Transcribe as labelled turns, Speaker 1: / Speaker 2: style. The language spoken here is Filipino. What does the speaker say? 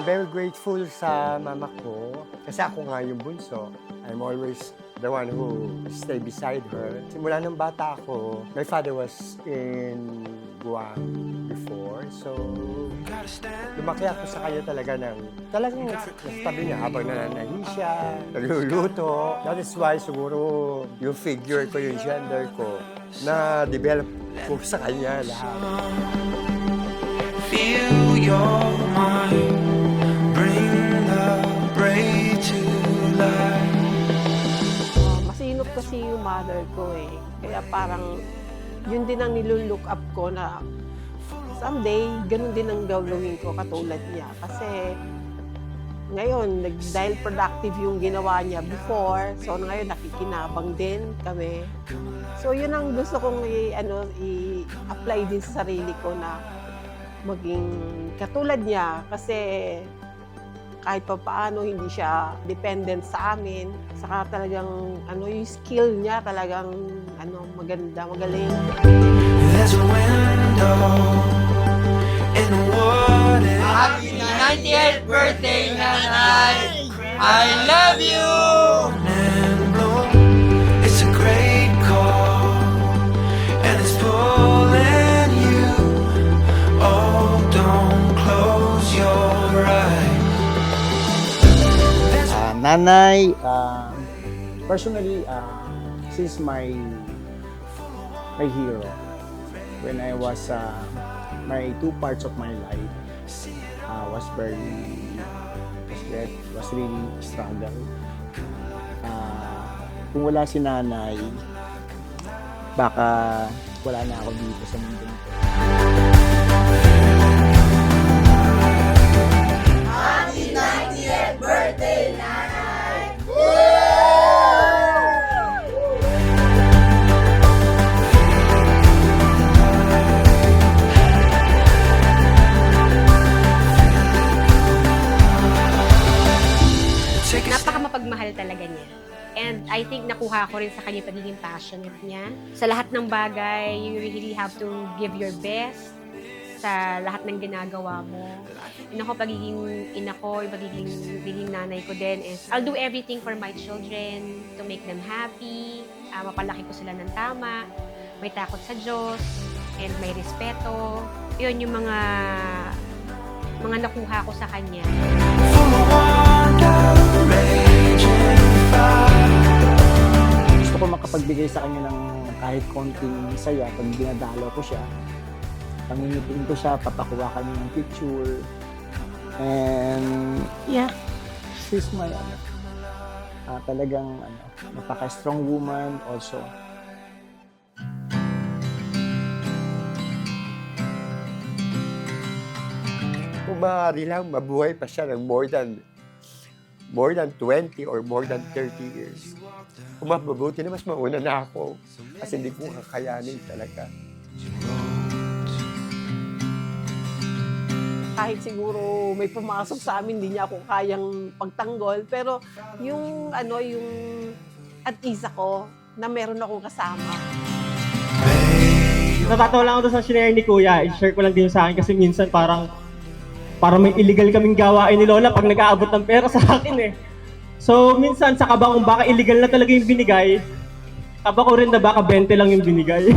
Speaker 1: I'm very grateful sa mama ko kasi ako nga yung bunso. I'm always the one who stay beside her. Simula nung bata ako, my father was in Guam before. So, lumaki ako sa kanya talagang nasa tabi niya habang nananahi siya, nagluluto. That is why siguro yung figure ko, yung gender ko, na-develop ko sa kanya lahat.
Speaker 2: Feel your mind, bring the braid to life.
Speaker 3: Masinop kasi yung mother ko eh. Kaya parang yun din ang nilulook up ko na someday, ganun din ang gawin ko katulad niya. Kasi ngayon, dahil productive yung ginawa niya before, so ngayon nakikinabang din kami. So yun ang gusto kong i-apply din sa sarili ko na maging katulad niya kasi kahit pa paano hindi siya dependent sa amin. Saka talagang yung skill niya talagang maganda, magaling.
Speaker 2: There's a window in the wooden.
Speaker 4: Happy 90th birthday, Nanay! I love you!
Speaker 2: And bloom. It's a great call, and it's pulling you. Oh, don't close your eyes.
Speaker 5: Nanay, personally, she's my hero. When I was, my two parts of my life was really struggle. Kung wala si nanay, baka wala na ako dito sa mundo nito.
Speaker 4: Happy 90th birthday, Nanay!
Speaker 6: Napaka-mapagmahal talaga niya. And I think nakuha ko rin sa kanya pagiging passionate niya. Sa lahat ng bagay, you really have to give your best sa lahat ng ginagawa mo. And ako, pagiging ina ko, yung pagiging nanay ko din is I'll do everything for my children to make them happy. Mapalaki ko sila ng tama. May takot sa Diyos and may respeto. Yun yung mga nakuha ko sa kanya.
Speaker 2: Full of wonder, raging fire.
Speaker 5: Gusto ko makapagbigay sa kanya ng kahit konting saya pag dinadalaw ko siya. Pangingitin ko siya, papakuha kami ng picture. And yeah, she's my talagang napaka-strong woman also.
Speaker 1: Kung maaari lang, mabuhay pa siya ng more than 20 or more than 30 years. Kung mabubuti na mas mauna na ako kasi hindi ko kakayanin talaga.
Speaker 3: Kahit siguro may pumasok sa amin, hindi niya ako kayang pagtanggol. Pero yung at ease ako na meron akong kasama.
Speaker 7: Natatawa lang ako doon sa shinare ni Kuya. I-share ko lang din sa akin kasi minsan parang may illegal kaming gawain ni Lola pag nag-aabot ng pera sa akin eh. So minsan sa kaba kung baka illegal na talaga yung binigay, kaba ko rin na baka 20 lang yung binigay.